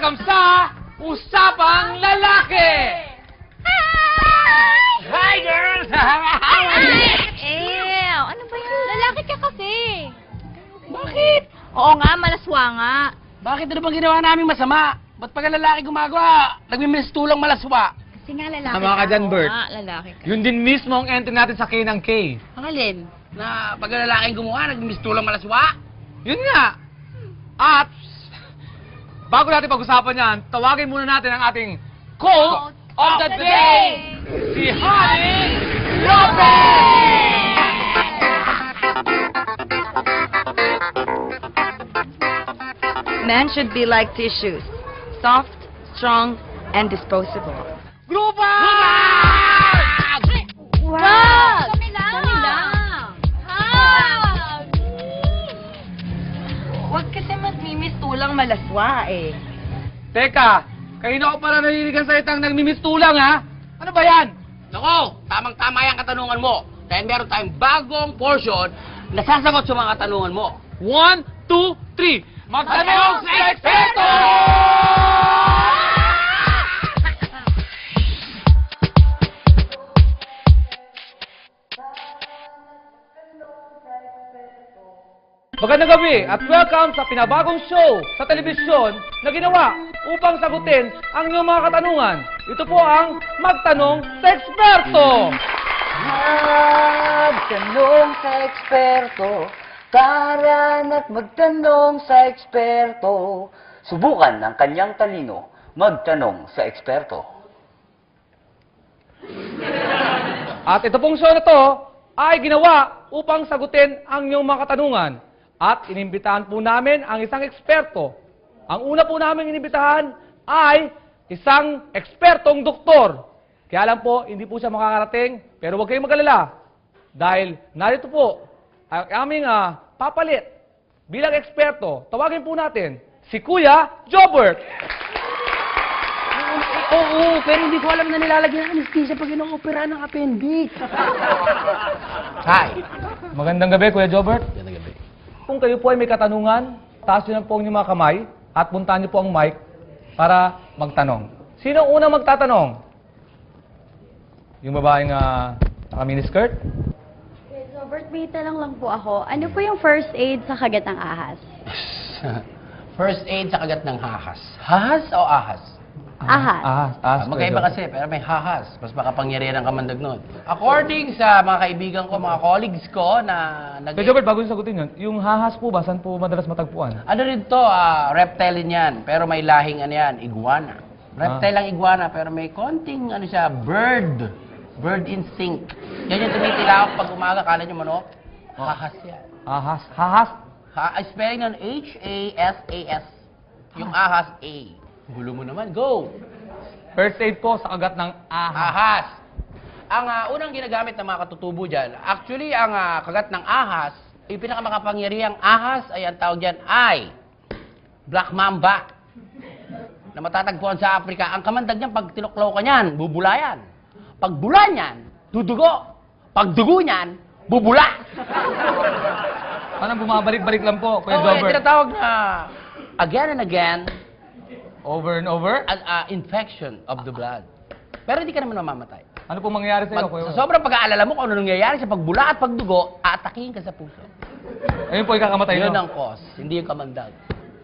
welcome sa Usapang Lalaki! Hi, girls! Ano ba yan? Lalaki ka kasi. Bakit? Oo nga, malaswa nga. Bakit ano bang ginawa namin masama? Ba't pag lalaki gumagawa, nagmimistulang malaswa? Kasi nga lalaki Tama ka dyan, Bert. Oo nga, lalaki ka. Yun din mismo ang entry natin sa K ng K. Ang alin? Na pag lalaki gumawa, nagmimistulang malaswa? Yun nga. At, bago natin pag-usapan yan, tawagin muna natin ang ating quote of the day! Si Honey Lopez! Men should be like tissues, soft, strong, and disposable. Grupa! Wow! Kami lang! Kami lang! Hug! Huwag kasi magmimistulang malaswa eh. Teka, kanina ko para narinig ang salitang nagmimistulang, ha? Ano ba yan? Nako, tamang-tama yung katanungan mo. Dahil meron tayong bagong portion na sasagot sa mga katanungan mo. 1, 2, 3. Magtanong sa eksperto! Magandang gabi at welcome sa pinabagong show sa telebisyon na ginawa upang sagutin ang inyong mga katanungan. Ito po ang Magtanong sa Eksperto! Magtanong sa eksperto, taran at magtanong sa eksperto. Subukan ng kanyang talino, magtanong sa eksperto. At ito pong show na to ay ginawa upang sagutin ang inyong mga katanungan. At inimbitahan po namin ang isang eksperto. Ang una po namin inimbitahan ay isang ekspertong doktor. Kaya lang po, hindi po siya makakarating, pero huwag kayong mag-alala. Dahil narito po ang aming papalit bilang eksperto. Tawagin po natin si Kuya Jobert. Oo, pero hindi ko alam na nilalagyan ng anesthesia pag ino-opera ng appendix. Hi. Magandang gabi, Kuya Jobert. Magandang gabi. Kung kayo po ay may katanungan, taas nyo lang po ang inyong mga kamay at puntahan nyo po ang mic para magtanong. Sino ang unang magtatanong? Yung babaeng naka-miniskirt? Robert, may tanong lang po ako. Ano po yung first aid sa kagat ng ahas? First aid sa kagat ng hahas. Hahas o ahas? Ahas. Magkaiba kasi, pero may hahas. Mas makapangyarihan ang kamandag nun. According sa mga kaibigan ko, mga colleagues ko na Kuya Jobert, bago nyo sagutin yun, yung hahas po ba, saan po madalas matagpuan? Ano rin to, reptile yan. Pero may lahing ano yan, iguana. Reptile ang iguana, pero may konting ano siya, bird. Bird instinct. Yan yung tumitilawak pag umaga, kala nyo manok? Hahas yan. Ahas. Hahas? Spelling nun, H-A-S-A-S. Yung ahas, A. Gulo mo naman, go! First aid po sa kagat ng ahas. Ahas. Ang unang ginagamit ng mga katutubo dyan, actually, ang kagat ng ahas, yung pinakamakapangyarihang ahas ay ang tawag dyan ay Black Mamba na matatagpuan sa Africa. Ang kamandag niyan, pag tinuklaw ka niyan, bubulayan. Pag bula niyan, dudugo. Pag dugo niyan, bubula. Parang bumabalik-balik lang po, Kuya Oo, Jobert. tinatawag na again and again, Over and over? infection of the blood. Pero hindi ka naman mamamatay. Ano po mangyayari sa iyo, Kuya? Sa sobrang pag-aalala mo kung ano nangyayari sa pagbula at pagdugo, aatakihin ka sa puso. Ayun po, ikakamatay Yun no? ang cause, hindi yung kamandag.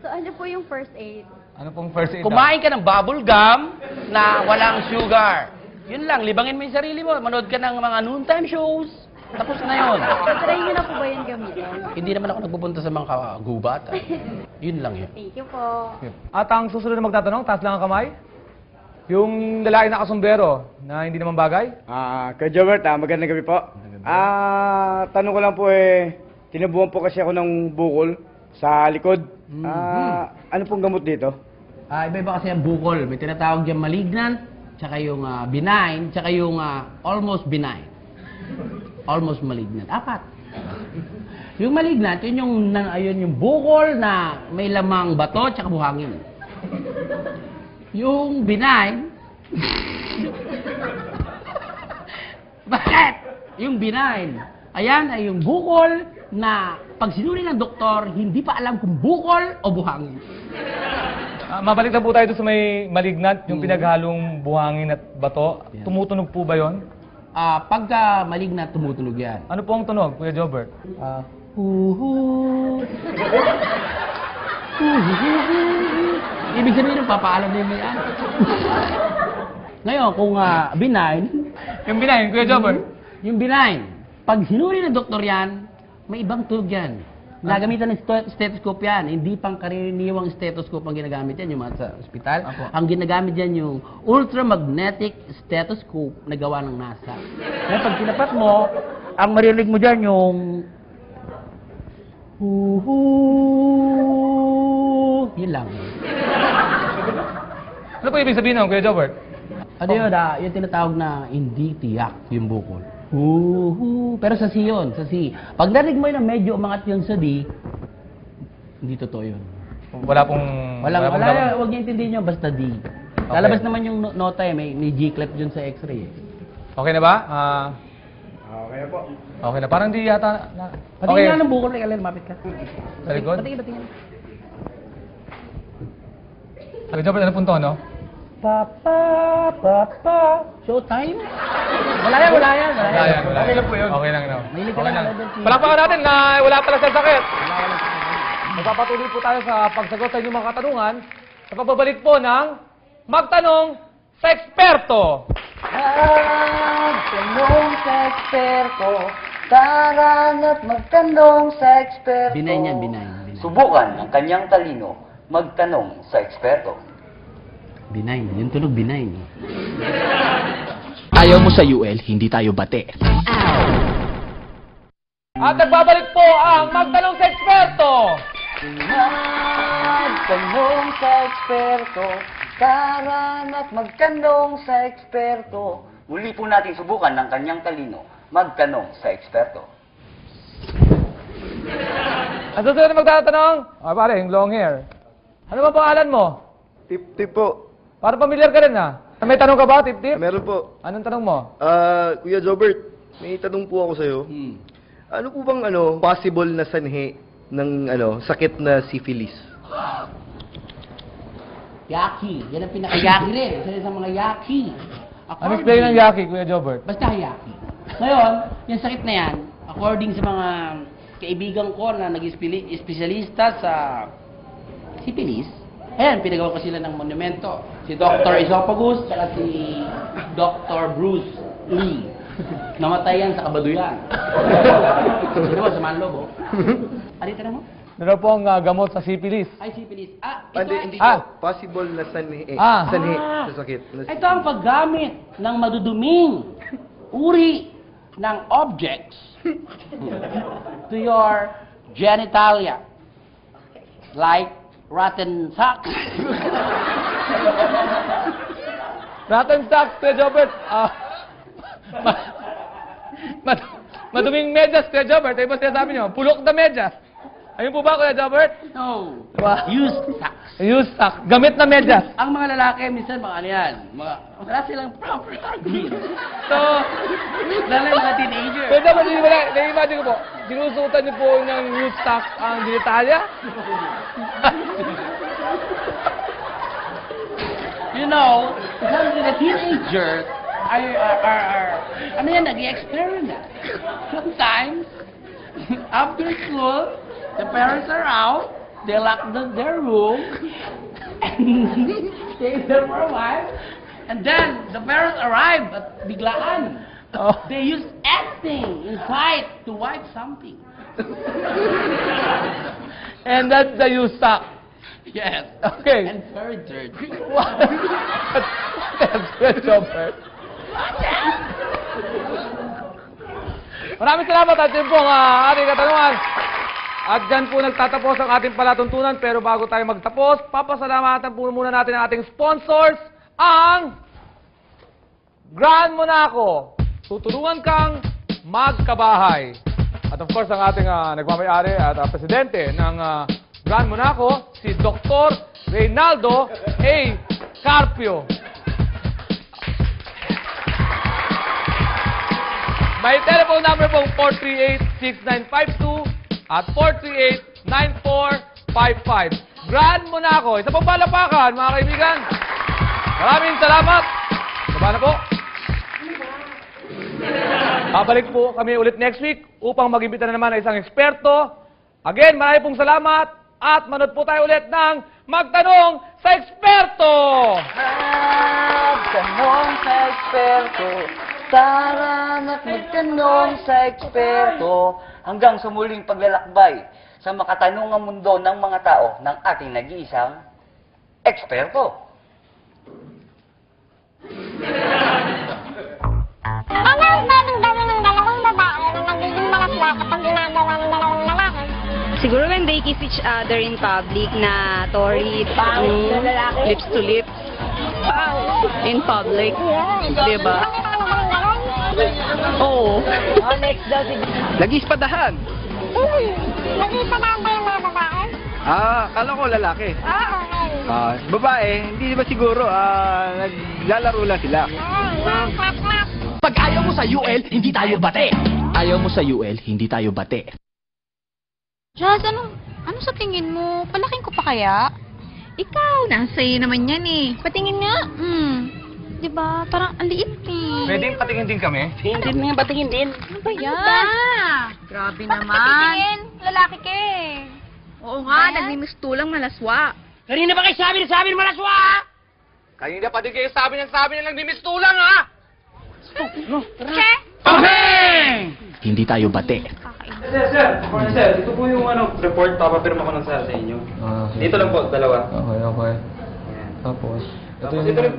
So, ano po yung first aid? Ano pong first aid? Kumain ka ng bubble gum na walang sugar. Yun lang, libangin mo yung sarili mo. Manood ka ng mga noontime shows. Tapos na yun. Try nyo na po ba yung gamitin? Hindi naman ako nagpupunta sa mga gubata. Yun lang yun. Thank you po. At ang susunod na magtatanong, taas lang ang kamay. Yung lalaki na kasumbero na hindi naman bagay. Kay Jobert, magandang gabi po. Tanong ko lang po tinubuhan po kasi ako ng bukol sa likod. Ano pong gamot dito? Iba-iba kasi ang bukol. May tinatawag dyan malignant, tsaka yung benign, tsaka yung almost benign. Almost malignant. 4. Yung malignant, yun yung bukol na may lamang bato tsaka buhangin. Yung benign, bakit? Yung benign, ayan ay yung bukol na pag sinuri ng doktor, hindi pa alam kung bukol o buhangin. Mabalik na po tayo doon sa may malignant, yung pinaghalong buhangin at bato. Yeah. Tumutunog po ba yon? Pagka malignant, tumutunog yan. Ano po ang tunog, Kuya Jobert? Huhu. Ibig sabihin, papaalam na yung may ano. Ngayon, kung benign, Yung binahin, Kuya Jobert? yung benign, pag sinuri ng doktor yan, may ibang tunog yan. Nagamitan ng stethoscope yan. Hindi pang karaniwang stethoscope ang ginagamit yan, yung mga sa ospital. Apo. Ang ginagamit yan yung ultramagnetic stethoscope na gawa ng NASA. Kaya pag tinapat mo, ang marinig mo dyan yung huhu. Yun lang. Ano po ibig sabihin nun, Kuya Jobert? Ano yun, yung tinatawag na hindi tiyak yung bukol. Huhu. Pero sa C yun, sa C. Pag narinig mo yun na medyo umangat yun sa D, hindi totoo yun. Wala pong... Wala, pong huwag niyo intindihin yun, basta D. Lalabas naman yung nota eh, may G-clef dyan sa X-ray eh. Okay na ba? Okay na po. Okay na. Parang di yata... Patingin nga ng bukol, like, lumapit ka. Sa likod? Patingin. Kuya Jobert, ano pong tono? Papa. Showtime? Wala yan. Wala yan. Okay lang po yun. Okay lang, no? Mahilig ka Okay lang, lang. Level C. Palakpakan natin na wala pala sa sakit. Magpapatuloy po tayo sa pagsagot sa inyong mga katanungan sa pagbabalik po ng Magtanong sa Eksperto. Magtanong sa eksperto, tara na't magtanong sa eksperto. Benign yan, benign. Subukan ang kanyang talino, magtanong sa eksperto. Benign. Yung tunog, benign. Ayaw mo sa UL, hindi tayo bate. At nagbabalik po ang Magtanong sa Eksperto. Magtanong sa eksperto, tara na't magtanong sa eksperto. Muli po natin subukan ng kanyang talino, magtanong sa eksperto. Ang susunod na magtatanong? Pare, yung long hair. Ano ba pangalan mo? Tip-tip po. Para familiar ka rin, ha? May tanong ka ba, Tip-Tip? Meron po. Anong tanong mo? Kuya Jobert, may tanong po ako sa'yo. Ano po bang possible na sanhi ng sakit na syphilis? Yaki. Yan ang pinaka-yaki rin. Isa sa mga yaki. Ano explain ng Yaki, Kuya Jobert? Basta yaki. Ngayon, yung sakit na yan, according sa mga kaibigan ko na nag-espesyalista sa syphilis, ayan, pinagawa ko sila ng monumento. Si Dr. Esophagus, saka si Dr. Bruce Lee. Namatay yan sa kabaduyan. Sino ba, sa Manlobo? Alita na mo? Ano po ang gamot sa syphilis? Ay, syphilis. Ito, Hindi Ah. po. Possible na sanhi. Sanhi sa sakit. Ito ang paggamit ng maduduming uri ng objects to your genitalia. Like rotten socks. Rotten socks, Kuya Jobert. Maduming medyas, Kuya Jobert. Ay ba sinasabi niyo? Pulok na medyas. Ayun po ba, Kuya Jobert? No. Used socks. Use socks. Gamit na medyas. Ang mga lalaki, minsan mga ano yan, wala silang proper hygiene. So, lalo yung mga teenager. Kuya Jobert, nai-imagine ko po, sinusutan niyo po ng use socks ang genitalia? You know, some of the teenagers are ano yan, nag-i-experiment. Sometimes, after school, the parents are out, they lock their room, and stay there for a while, and then the parents arrive at biglaan. Oh. They use acting inside to wipe something. And that's the use sock. Yes. Okay. And very dirty. That's Kuya Jobert. Maraming salamat at yun po ang ating katanungan. At dyan po nagtatapos ang ating palatuntunan. Pero bago tayo magtapos, papasalamatan po muna natin ang ating sponsors, ang Grand Monaco. Tutulungan kang magkabahay. At of course, ang ating nagmamayari at presidente ng Grand Monaco, si Dr. Reynaldo A. Carpio. May telephone number pong 438-6952 at 438-9455. Grand Monaco. Isa pong palapakan, mga kaibigan. Maraming salamat. Baba na po. Babalik po kami ulit next week upang mag-imbita na naman ng isang eksperto. Again, marami pong salamat at manood po tayo ulit ng Magtanong sa Eksperto! Magtanong sa eksperto, tara na't magtanong sa eksperto, hanggang sa muling paglalakbay sa makatanungang mundo ng mga tao ng ating nag-iisang eksperto. Siguro when they kiss each other in public na Tori, lips to lips. In public. Diba? Oo. Nag-ispadahan. Kala ko lalaki. Babae, hindi ba siguro, naglalaro lang sila. Pag ayaw mo sa UL, hindi tayo bate. Ayaw mo sa UL, hindi tayo bate. Jazz, ano sa tingin mo? Palaking ko pa kaya? Ikaw, nasa iyo naman yan eh. Patingin nga. Diba? Parang ang liit eh. Pwedeng patingin din kami? Ano ba yan? Grabe naman. Patingin, lalaki ka eh. Oo nga, nagmimistulang malaswa. Kanina ba kayo sabi ng malaswa? Kanina pa din kayo sabi ng nagmimistulang, ha? Che? Hindi tayo bate. Sir, ito po yung report, papapirma ko ng sa inyo. Dito lang po, dalawa. Okay. Tapos, ito yung... Ito rin.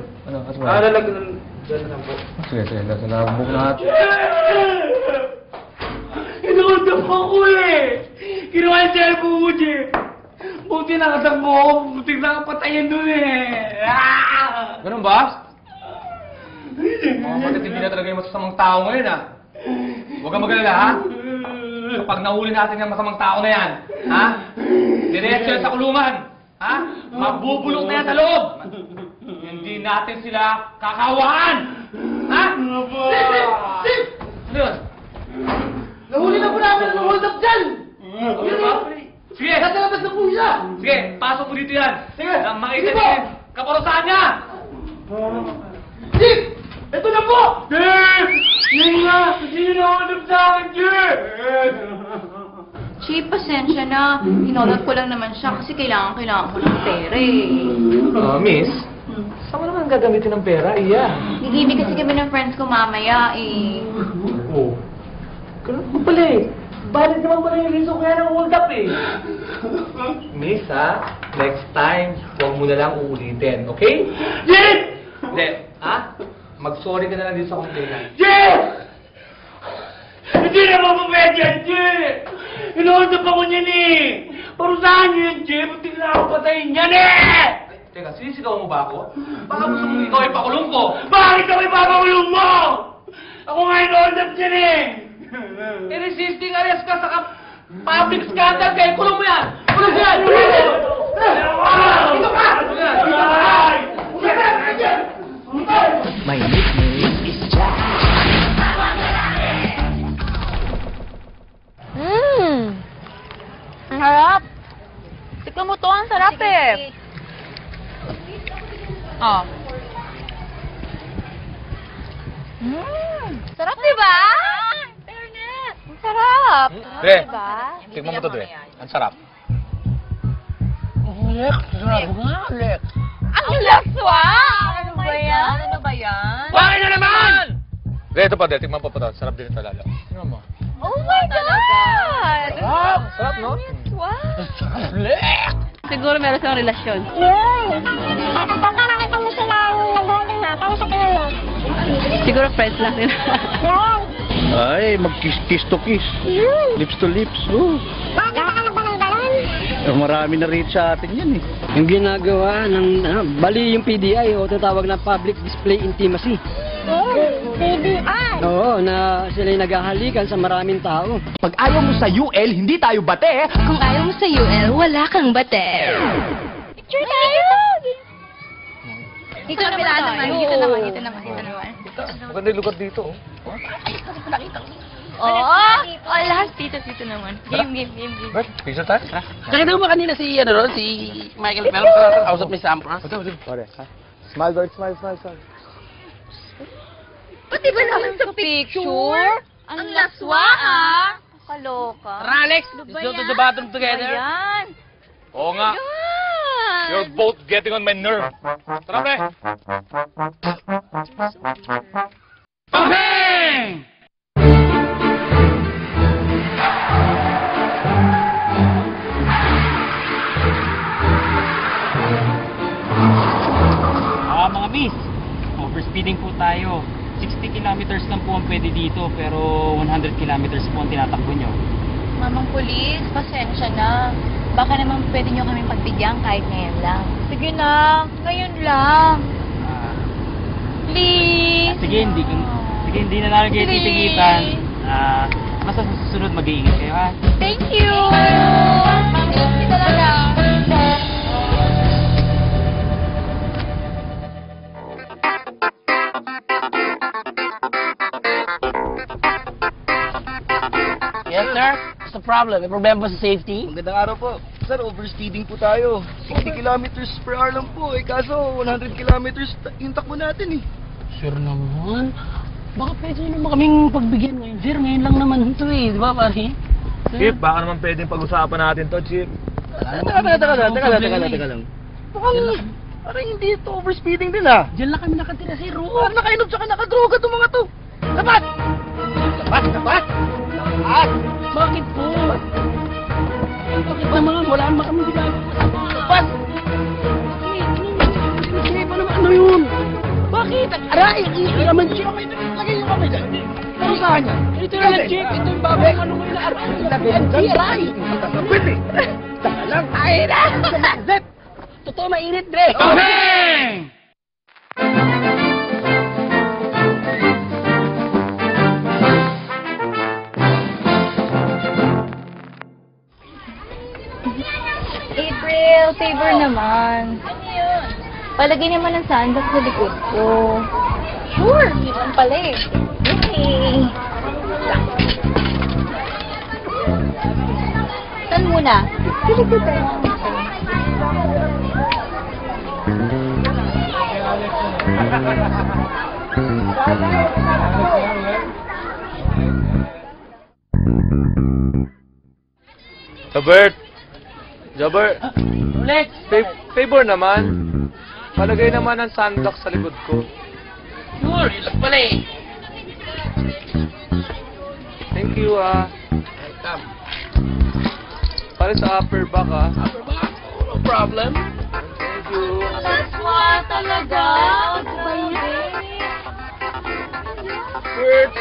Lalagyan lang po. Sige, nabuk lahat. Inuundap ako eh! Kinuha yung cellphone ko, Che! Buti nakatakbo ako, buti nakapatayin doon eh! Ganun ba? Mga kapatid, hindi na talaga yung masasamang tao ngayon, ha? Huwag kang magalala, ha? Kapag nahuli natin yung masamang tao na yan, ha? Diretso yan sa kulungan, ha? Mabubulok na yan sa loob! Hindi natin sila kakawahan! Ha? Ano yun? Nahuli na po namin ang hold up dyan! Ano ba? Sige! Nasa labas na po siya! Sige, pasok mo dito yan! Sige! Nang makita niya yung kaparusahan niya! Chief! Ito na po! Chief! Yan nga! Sino na hold up sa akin, Chief? Chief, pasensya na. Hinolot ko lang naman siya kasi kailangan ko ng pera eh. Miss? Saan mo naman gagamitin ng pera? Iya. Gigibig kasi kami ng friends ko mamaya eh. Oo. Ganun po pala eh. Bakit naman pala yung reason kaya ng hold up eh? Miss, ha? Next time, huwag mo na lang uulitin, okay? Chief! Hindi, ha? Mag-sorry ka na lang dito sa complainant. Chief! Hindi na mapapwede yan, Chief! Hinohold up ako niyan eh! Parusahan niyo yan, Chief! Buti na ako patayin yan eh! Teka, sinisigaw mo ba ako? Baka gusto mong ikaw ay pakulong ko? Bakit ako ipapakulong mo? Ako nga hinohold up dyan eh! Resisting arrest ka sa public scandal kaya kulong mo yan! Kulong mo yan! Ito ka! My nickname is Jack. Ang harap. Tignan mo to, ang sarap eh. Oh. Sarap, diba? Fairness. Ang sarap. Dre, Diba? tignan mo to, Dre. Ang sarap. Lex, sarap nga, Lex. Ang laswa! Ano ba yan? Ano ba yan? Bakit na naman? Dre, ito pa, Dre. Tignan mo pa ito. Sarap din ito lalo. Tignan mo. Oh my God! Sarap! Sarap, no? Wow! Lex! Siguro meron silang relasyon. Siguro friends lang sila. Ay, mag-kiss to kiss. Lips to lips. Marami na rate sa atin yan eh. Yung ginagawa ng, bali yung PDI o tatawag na Public Display Intimacy. PDI! Oo, na sila'y naghahalikan sa maraming tao. Pag ayaw mo sa UL, hindi tayo bate. Kung ayaw mo sa UL, wala kang bate. Picture tayo! Dito naman tayo. Dito naman. Maganda yung lugar dito, oh. Oo. Oh, lahat dito naman. Game. Bert, pizza tayo? Nakita mo ba kanina si, si Michael Phelps? Kausap ni Sampras? Pare, ha? Smile, Bert. Smile. Pati ba naman sa picture? Ang laswa, ah. Kaloka. Tara, Alex! Ano Let's ba go to yan? the bathroom together. Ayan. Oo nga. Ayan. You're both getting on my nerve. Tara, pre. Bang! Mga miss, overspeeding po tayo. 60 kilometers lang po ang pwede dito, pero 100 kilometers po ang tinatakbo nyo. Mamang pulis, pasensya na. Baka naman pwede nyo kami pagbigyan kahit ngayon lang. Sige na, ngayon lang. Please. Sige, hindi na namin kayo Please. titigitan. Basta sa susunod mag-iingat kayo, ha? Thank you. Thank you talaga. Yes, sir? What's the problem? May problema ba sa safety? Magandang araw po. Sir, overspeeding po tayo. 60 kilometers per hour lang po. Kaso 100 kilometers yung takbo natin Sure naman. Baka pwede naman kaming pagbigyan ngayon. Sir, ngayon lang naman ito di ba, pare? Chip, baka naman pwedeng pag-usapan natin to, Chip. Teka lang. Parang hindi ito overspeeding din Diyan lang kami nakatira, sir. Parang nakainom tsaka nakadroga itong mga to. Dapat! Bakit po? Bakit naman? Wala naman kami ginagawa. Dapat! Sige pa naman, ano yun? Bakit? Aray! Ito naman, Chip. Lagay yung kamay dyan. Ano saan yan? Ito na lang, Chip. Ito yung babay. Ano mo yung aray? Aray! Pwede! Saka lang! Ay na! Zep! Totoo mainit, Dre! Bang! April, favor naman. Ano yun? Palagay naman ng sandals sa likod ko. Sure, yun pala eh. Okay. Saan muna? Jobert, Lex! favor naman. Palagay naman ang sunblock sa likod ko. Sure, yun lang pala eh. Thank you, Welcome. Para sa upper back, Upper back? No problem. Thank you. Laswa talaga. Bert,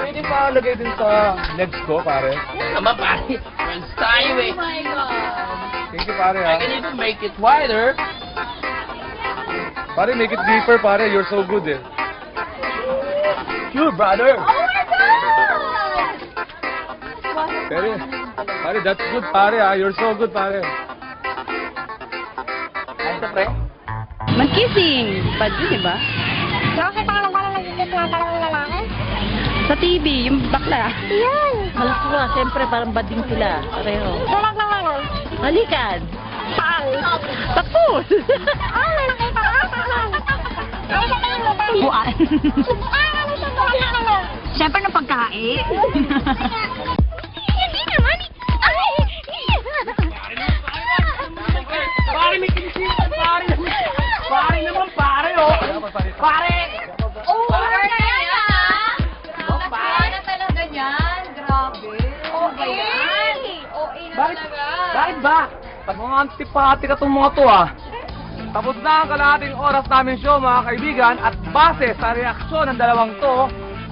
pwede pa lagay din sa legs ko, pare. Yan naman, pare. Friends tayo eh. Oh my God. Thank you, pare, I can even make it wider. Pare, make it deeper, pare. You're so good, eh. Sure, brother. Oh my God! Pare, that's good, pare, You're so good, pare. Ay, pre. Mag-kissing. Bad yun, di ba? Bakit pa naman nag-isip na talagang lalaki? Sa TV, yung bakla. Yan! Malaswa, siyempre parang bading sila. Pareho. Dalag na nga nun. Halikan. Tapos. Ah, lalaki pa ka. Ano sa tingin mo? Buwan. Ano sa tingin mo? Siyempre ng pagkain. Hindi naman. Ay! Pare, may kinisip. Pare naman, pare, oh. Pare! Oh, Pare! kaya Oh, pare! na talaga yan. Grabe. Oh, yan. OA na talaga. Bakit ba? Mga antipati ka itong mga to, Tapos na ang kalahating oras namin show, mga kaibigan, at base sa reaksyon ng dalawang to,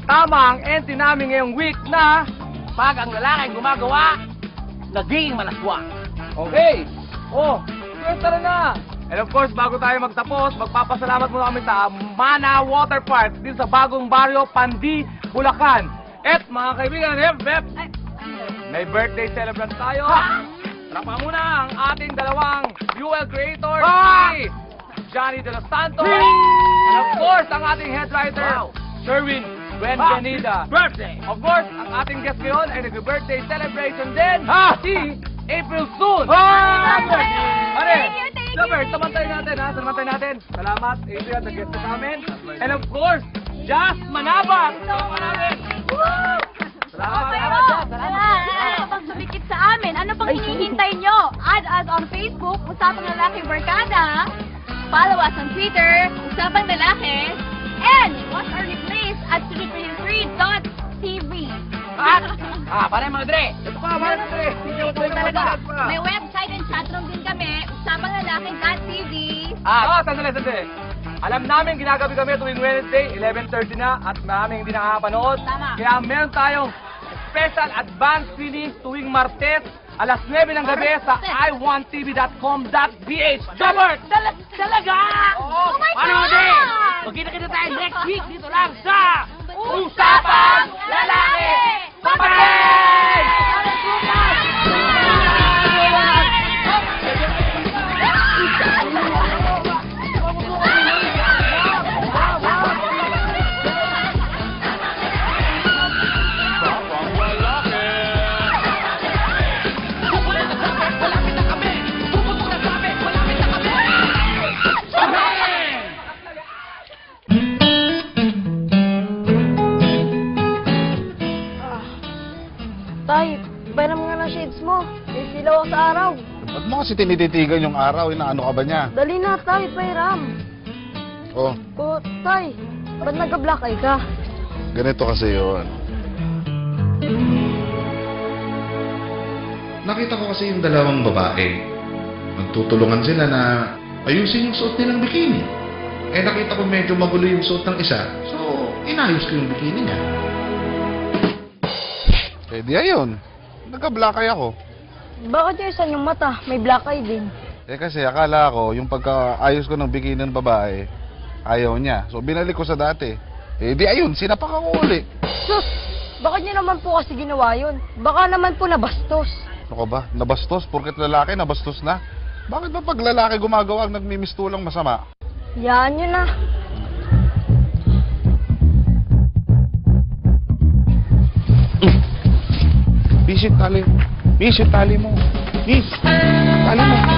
tama ang entry namin ngayong week na Pag ang lalaki gumagawa, nagiging malaswa. okay. Tara na. And of course, bago tayo magtapos, magpapasalamat muna kami sa Mana Water Park din sa bagong baryo, Pandi, Bulacan. At mga kaibigan, may birthday celebrant tayo. Trapa muna ang ating dalawang UL creators, si Johnny De Los Santos. And of course, ang ating head writer, Sherwin Bienvenida. Birthday! Of course, ang ating guest ngayon ay nag-birthday celebration din. Si April Soon. Pare, Robert, samantayin natin ha. Samantayin natin. Salamat, Adrian, nag-guest ka sa amin. And of course, Jazz Manabak. Salamat, Ano pang sumikit sa amin? Ano pang hinihintay nyo? Add us on Facebook, Usapang Lalaki Barkada. Follow us on Twitter, Usapang Lalaki. And watch our replays at 333.tv. Pare mga Dre! Ito pa, Dre. May website and chatroom din kami, usapanglalaki.tv. Sandali. Alam namin ginagabi kami tuwing Wednesday, 11:30 na, at maraming hindi nakakapanood. Tama. Kaya meron tayong special advance release tuwing Martes, alas 9 ng gabi sa iwanttv.com.ph. Robert! Talaga! Oh my Ano God! Dre? Magkita-kita tayo next week dito lang sa Usapang Lalaki! Bye-bye! Tay, pairam nga ng shades mo. Isilaw ako sa araw. Ba't mo kasi tinititigan yung araw? Inaano ka ba niya? Dali na, tay, pairam. Oh, O, tay, ba't nagka-black eye ka? ganito kasi yun. Nakita ko kasi yung dalawang babae. Nagtutulungan sila na ayusin yung suot nilang bikini. Eh nakita ko medyo magulo yung suot ng isa. So, inayos ko yung bikini niya. Eh di ayun. Nagka-black eye ako. Bakit yung isa yung mata? May black eye din. Eh kasi akala ko yung pagkaayos ko ng bikini ng babae, ayaw niya. So binalik ko sa dati. Eh di ayun, sinapak ako uli. Sus! Bakit niyo naman po kasi ginawa yun? Baka naman po nabastos. Ano ka ba? Nabastos? Porket lalaki, nabastos na? Bakit ba pag lalaki gumagawa ang nagmimistulang masama? Yan yun na. Miss yung tali mo. Miss! Tali mo.